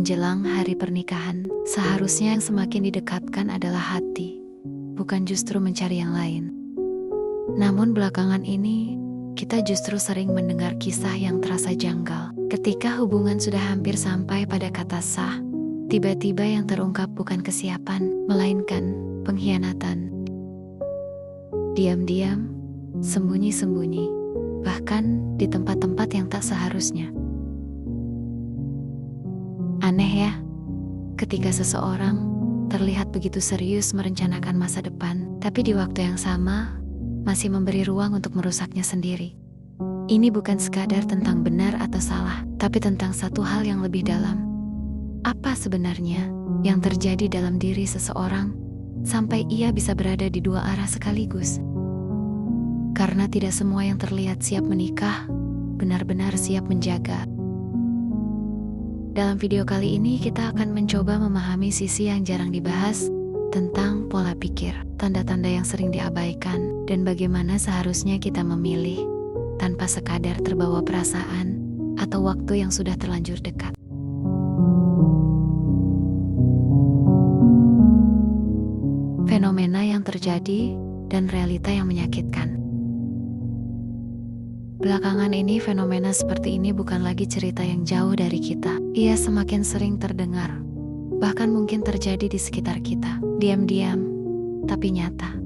menjelang hari pernikahan, seharusnya yang semakin didekatkan adalah hati, bukan justru mencari yang lain. Namun belakangan ini, kita justru sering mendengar kisah yang terasa janggal. Ketika hubungan sudah hampir sampai pada kata sah, tiba-tiba yang terungkap bukan kesiapan, melainkan pengkhianatan. Diam-diam, sembunyi-sembunyi, bahkan di tempat-tempat yang tak seharusnya. Aneh ya, ketika seseorang terlihat begitu serius merencanakan masa depan, tapi di waktu yang sama masih memberi ruang untuk merusaknya sendiri. Ini bukan sekadar tentang benar atau salah, tapi tentang satu hal yang lebih dalam. Apa sebenarnya yang terjadi dalam diri seseorang sampai ia bisa berada di dua arah sekaligus? Karena tidak semua yang terlihat siap menikah benar-benar siap menjaga. Dalam video kali ini kita akan mencoba memahami sisi yang jarang dibahas tentang pola pikir, tanda-tanda yang sering diabaikan, dan bagaimana seharusnya kita memilih tanpa sekadar terbawa perasaan atau waktu yang sudah terlanjur dekat. Fenomena yang terjadi dan realita yang menyakitkan. Belakangan ini fenomena seperti ini bukan lagi cerita yang jauh dari kita. Ia semakin sering terdengar, bahkan mungkin terjadi di sekitar kita. Diam-diam, tapi nyata.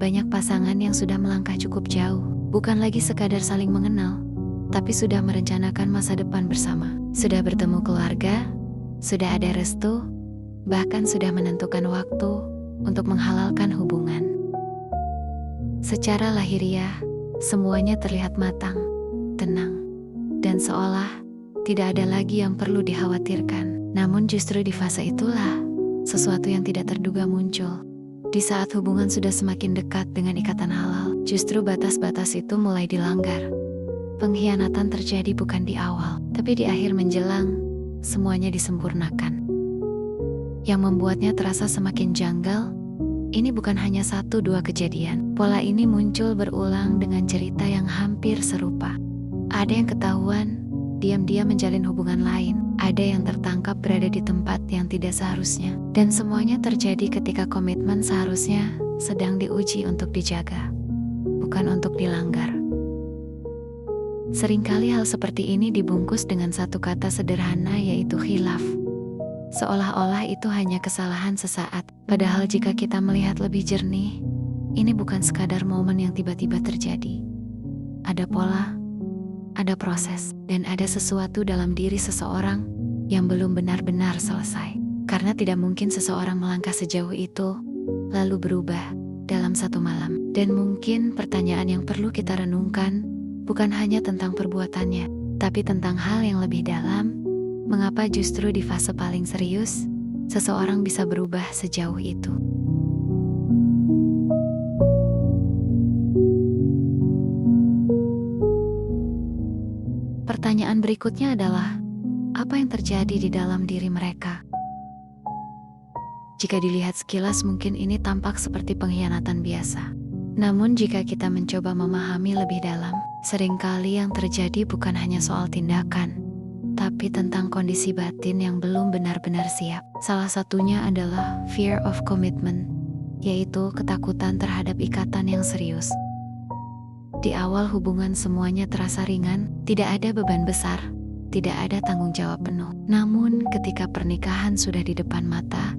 Banyak pasangan yang sudah melangkah cukup jauh, bukan lagi sekadar saling mengenal, tapi sudah merencanakan masa depan bersama. Sudah bertemu keluarga, sudah ada restu, bahkan sudah menentukan waktu untuk menghalalkan hubungan. Secara lahiriah, semuanya terlihat matang, tenang, dan seolah tidak ada lagi yang perlu dikhawatirkan. Namun justru di fase itulah sesuatu yang tidak terduga muncul. Di saat hubungan sudah semakin dekat dengan ikatan halal, justru batas-batas itu mulai dilanggar. Pengkhianatan terjadi bukan di awal, tapi di akhir menjelang semuanya disempurnakan. Yang membuatnya terasa semakin janggal, ini bukan hanya 1-2 kejadian. Pola ini muncul berulang dengan cerita yang hampir serupa. Ada yang ketahuan diam-diam menjalin hubungan lain. Ada yang tertangkap berada di tempat yang tidak seharusnya. Dan semuanya terjadi ketika komitmen seharusnya sedang diuji untuk dijaga, bukan untuk dilanggar. Seringkali hal seperti ini dibungkus dengan satu kata sederhana, yaitu khilaf. Seolah-olah itu hanya kesalahan sesaat. Padahal jika kita melihat lebih jernih, ini bukan sekadar momen yang tiba-tiba terjadi. Ada pola, ada proses, dan ada sesuatu dalam diri seseorang yang belum benar-benar selesai. Karena tidak mungkin seseorang melangkah sejauh itu, lalu berubah dalam satu malam. Dan mungkin pertanyaan yang perlu kita renungkan bukan hanya tentang perbuatannya, tapi tentang hal yang lebih dalam. Mengapa justru di fase paling serius, seseorang bisa berubah sejauh itu? Pertanyaan berikutnya adalah, apa yang terjadi di dalam diri mereka? Jika dilihat sekilas mungkin ini tampak seperti pengkhianatan biasa. Namun jika kita mencoba memahami lebih dalam, seringkali yang terjadi bukan hanya soal tindakan, tapi tentang kondisi batin yang belum benar-benar siap. Salah satunya adalah fear of commitment, yaitu ketakutan terhadap ikatan yang serius. Di awal hubungan semuanya terasa ringan, tidak ada beban besar, tidak ada tanggung jawab penuh. Namun ketika pernikahan sudah di depan mata,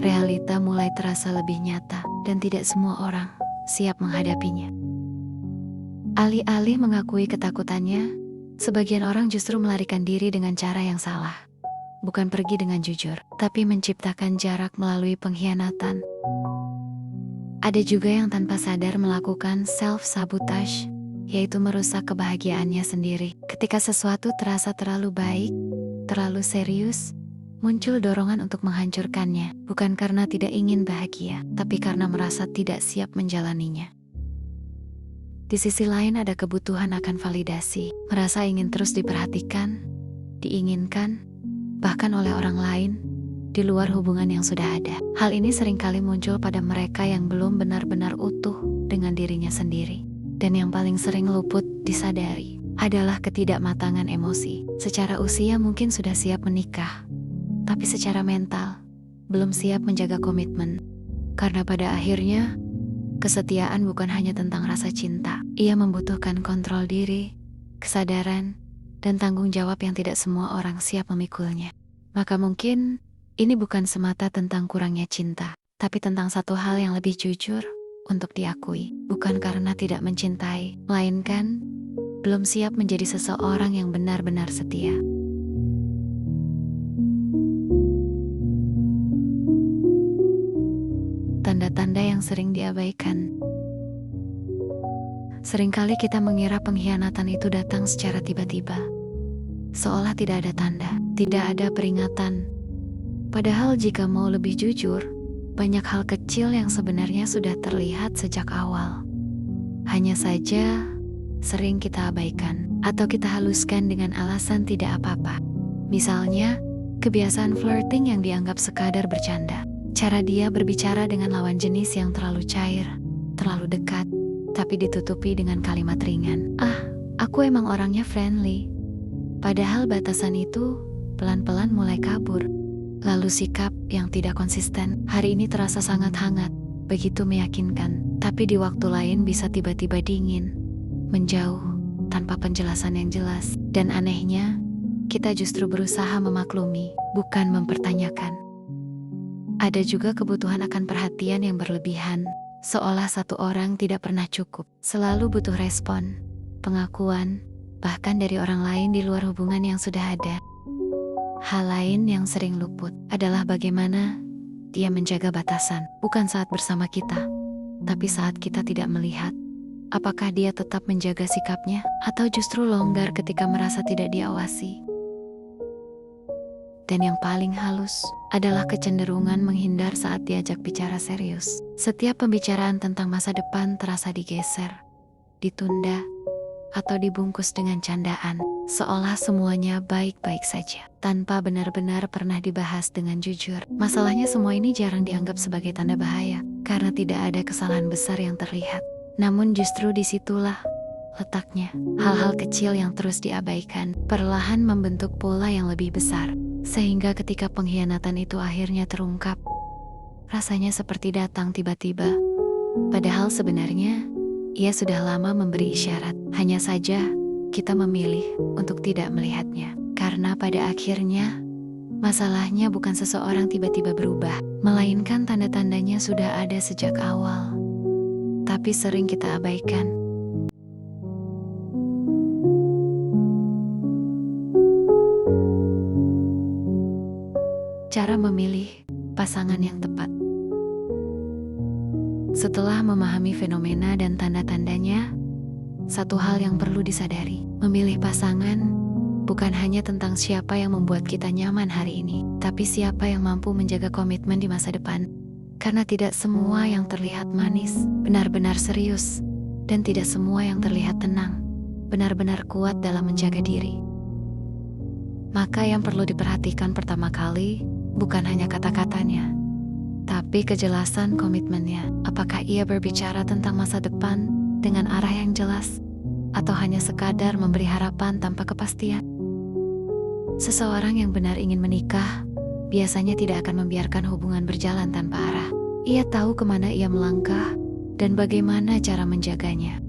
realita mulai terasa lebih nyata dan tidak semua orang siap menghadapinya. Alih-alih mengakui ketakutannya, sebagian orang justru melarikan diri dengan cara yang salah. Bukan pergi dengan jujur, tapi menciptakan jarak melalui pengkhianatan. Ada juga yang tanpa sadar melakukan self-sabotage, yaitu merusak kebahagiaannya sendiri. Ketika sesuatu terasa terlalu baik, terlalu serius, muncul dorongan untuk menghancurkannya. Bukan karena tidak ingin bahagia, tapi karena merasa tidak siap menjalaninya. Di sisi lain ada kebutuhan akan validasi, merasa ingin terus diperhatikan, diinginkan, bahkan oleh orang lain, di luar hubungan yang sudah ada. Hal ini seringkali muncul pada mereka yang belum benar-benar utuh dengan dirinya sendiri, dan yang paling sering luput disadari. adalah ketidakmatangan emosi. Secara usia mungkin sudah siap menikah, tapi secara mental belum siap menjaga komitmen. Karena pada akhirnya, kesetiaan bukan hanya tentang rasa cinta. Ia membutuhkan kontrol diri, kesadaran, dan tanggung jawab yang tidak semua orang siap memikulnya. Maka mungkin ini bukan semata tentang kurangnya cinta, tapi tentang satu hal yang lebih jujur untuk diakui. Bukan karena tidak mencintai, melainkan belum siap menjadi seseorang yang benar-benar setia. Tanda-tanda yang sering diabaikan. Seringkali kita mengira pengkhianatan itu datang secara tiba-tiba, seolah tidak ada tanda, tidak ada peringatan. Padahal jika mau lebih jujur, banyak hal kecil yang sebenarnya sudah terlihat sejak awal. Hanya saja sering kita abaikan atau kita haluskan dengan alasan tidak apa-apa. Misalnya, kebiasaan flirting yang dianggap sekadar bercanda. Cara dia berbicara dengan lawan jenis yang terlalu cair, terlalu dekat, tapi ditutupi dengan kalimat ringan. Aku emang orangnya friendly. Padahal batasan itu pelan-pelan mulai kabur. Lalu sikap yang tidak konsisten. Hari ini terasa sangat hangat, begitu meyakinkan. Tapi di waktu lain bisa tiba-tiba dingin, menjauh, tanpa penjelasan yang jelas. Dan anehnya, kita justru berusaha memaklumi, bukan mempertanyakan. Ada juga kebutuhan akan perhatian yang berlebihan, seolah satu orang tidak pernah cukup. Selalu butuh respon, pengakuan, bahkan dari orang lain di luar hubungan yang sudah ada. Hal lain yang sering luput adalah bagaimana dia menjaga batasan, bukan saat bersama kita, tapi saat kita tidak melihat. Apakah dia tetap menjaga sikapnya, atau justru longgar ketika merasa tidak diawasi? Dan yang paling halus adalah kecenderungan menghindar saat diajak bicara serius. Setiap pembicaraan tentang masa depan terasa digeser, ditunda, atau dibungkus dengan candaan, seolah semuanya baik-baik saja, tanpa benar-benar pernah dibahas dengan jujur. Masalahnya semua ini jarang dianggap sebagai tanda bahaya, karena tidak ada kesalahan besar yang terlihat. Namun justru disitulah letaknya. Hal-hal kecil yang terus diabaikan, perlahan membentuk pola yang lebih besar. Sehingga ketika pengkhianatan itu akhirnya terungkap, rasanya seperti datang tiba-tiba. Padahal sebenarnya, ia sudah lama memberi isyarat. Hanya saja, kita memilih untuk tidak melihatnya. Karena pada akhirnya, masalahnya bukan seseorang tiba-tiba berubah, melainkan tanda-tandanya sudah ada sejak awal. Tapi sering kita abaikan. Cara memilih pasangan yang tepat. Setelah memahami fenomena dan tanda-tandanya, satu hal yang perlu disadari, memilih pasangan bukan hanya tentang siapa yang membuat kita nyaman hari ini, tapi siapa yang mampu menjaga komitmen di masa depan. Karena tidak semua yang terlihat manis benar-benar serius, dan tidak semua yang terlihat tenang benar-benar kuat dalam menjaga diri. Maka yang perlu diperhatikan pertama kali bukan hanya kata-katanya, tapi kejelasan komitmennya. Apakah ia berbicara tentang masa depan dengan arah yang jelas, atau hanya sekadar memberi harapan tanpa kepastian? Seseorang yang benar ingin menikah biasanya tidak akan membiarkan hubungan berjalan tanpa arah. Ia tahu kemana ia melangkah dan bagaimana cara menjaganya.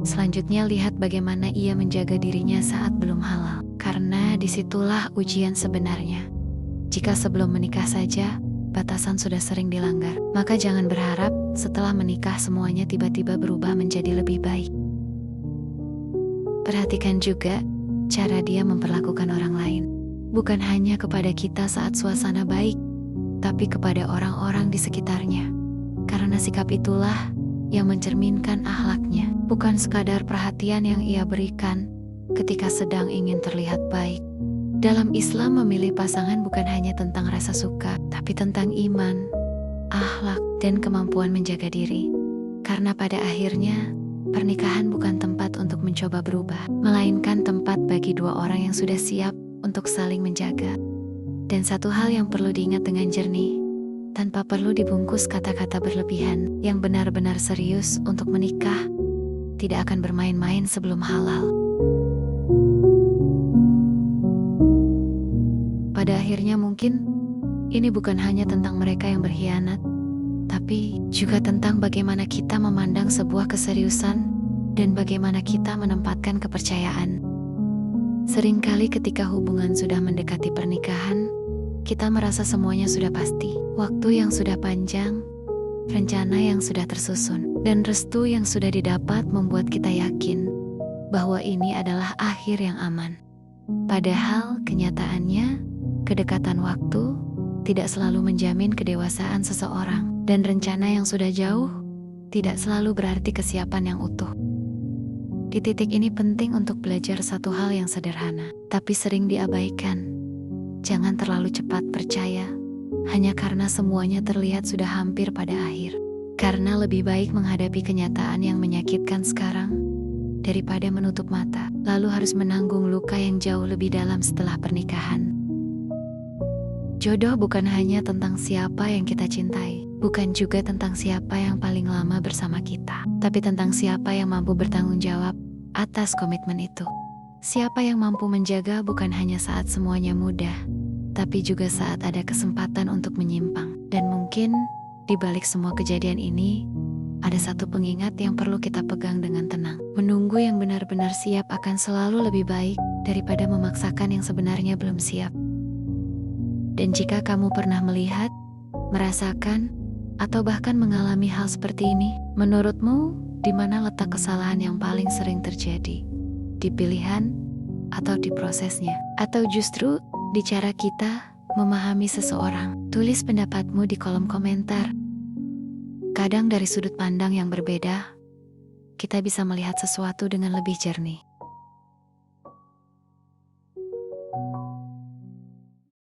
Selanjutnya, lihat bagaimana ia menjaga dirinya saat belum halal, karena disitulah ujian sebenarnya. Jika sebelum menikah saja, batasan sudah sering dilanggar, maka jangan berharap setelah menikah semuanya tiba-tiba berubah menjadi lebih baik. Perhatikan juga cara dia memperlakukan orang lain. Bukan hanya kepada kita saat suasana baik, tapi kepada orang-orang di sekitarnya. Karena sikap itulah yang mencerminkan akhlaknya, bukan sekadar perhatian yang ia berikan ketika sedang ingin terlihat baik. Dalam Islam, memilih pasangan bukan hanya tentang rasa suka, tapi tentang iman, akhlak, dan kemampuan menjaga diri. Karena pada akhirnya, pernikahan bukan tempat untuk mencoba berubah, melainkan tempat bagi dua orang yang sudah siap untuk saling menjaga. Dan satu hal yang perlu diingat dengan jernih, tanpa perlu dibungkus kata-kata berlebihan, yang benar-benar serius untuk menikah tidak akan bermain-main sebelum halal. Pada akhirnya mungkin ini bukan hanya tentang mereka yang berkhianat, tapi juga tentang bagaimana kita memandang sebuah keseriusan dan bagaimana kita menempatkan kepercayaan. Seringkali ketika hubungan sudah mendekati pernikahan, kita merasa semuanya sudah pasti. Waktu yang sudah panjang, rencana yang sudah tersusun, dan restu yang sudah didapat membuat kita yakin bahwa ini adalah akhir yang aman. Padahal kenyataannya, kedekatan waktu tidak selalu menjamin kedewasaan seseorang, dan rencana yang sudah jauh tidak selalu berarti kesiapan yang utuh. Di titik ini penting untuk belajar satu hal yang sederhana, tapi sering diabaikan. Jangan terlalu cepat percaya, hanya karena semuanya terlihat sudah hampir pada akhir. Karena lebih baik menghadapi kenyataan yang menyakitkan sekarang, daripada menutup mata, lalu harus menanggung luka yang jauh lebih dalam setelah pernikahan. Jodoh bukan hanya tentang siapa yang kita cintai, bukan juga tentang siapa yang paling lama bersama kita, tapi tentang siapa yang mampu bertanggung jawab atas komitmen itu. Siapa yang mampu menjaga bukan hanya saat semuanya mudah, tapi juga saat ada kesempatan untuk menyimpang. Dan mungkin di balik semua kejadian ini, ada satu pengingat yang perlu kita pegang dengan tenang. Menunggu yang benar-benar siap akan selalu lebih baik daripada memaksakan yang sebenarnya belum siap. Dan jika kamu pernah melihat, merasakan, atau bahkan mengalami hal seperti ini, menurutmu di mana letak kesalahan yang paling sering terjadi? Di pilihan atau di prosesnya? Atau justru di cara kita memahami seseorang? Tulis pendapatmu di kolom komentar. Kadang dari sudut pandang yang berbeda, kita bisa melihat sesuatu dengan lebih jernih.